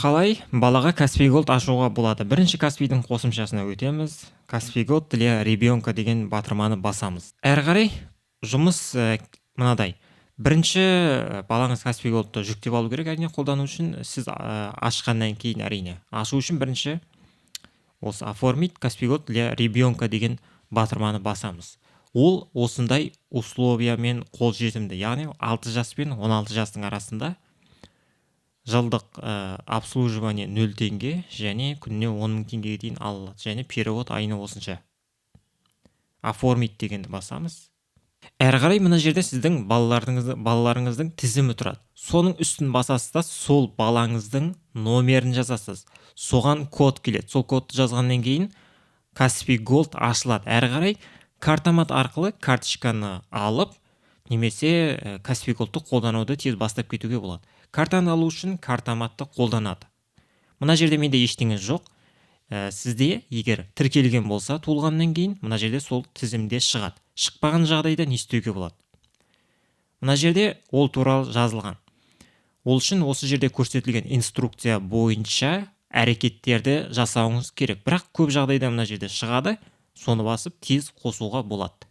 Қалай балаға Каспий Голд ашуға болады? Бірінші Каспийдің қосымшасына өтеміз. Каспий Голд для ребенка деген батырманы басамыз. Әрі қарай жұмыс мынадай. Бірінші балаңыз Каспий Голдты жүктеп алу керек, әрине қолдану үшін. Сіз ашқаннан кейін әрине. Ашу үшін бірінші осы оформить Каспий Голд для ребенка деген батырманы басамыз. Ол осындай условиямен қолжетімді, яғни 6 жас пен 16 жастың арасында жылдық обслуживание 0 теңге және күніне 10 000 теңгеге дейін алынады, және перевод айына осынша. Оформить дегенді басамыз. Әрі қарай мына жерде сіздің балаларыңыздың тізімі тұрады. Соның үстін басасыз да, сол балаңыздың номерін жазасыз. Соған код келеді. Сол кодты жазғаннан кейін Каспий Голд ашылады. Әрі қарай картамат арқылы карточканы алып, немесе Каспий Голдты қолдануды тез бастап кетуге болады. Картаны алу үшін картаматты қолданады. Мына жерде менде ештеңе жоқ. Сізде егер тіркелген болса, туылғаннан кейін мына жерде сол тізімде шығады. Шықпаған жағдайда не істеуге болады? Мына жерде ол туралы жазылған. Ол үшін осы жерде көрсетілген инструкция бойынша әрекеттерді жасауыңыз керек. Бірақ көп жағдайда мына жерде шығады, соны басып тез қосуға болады.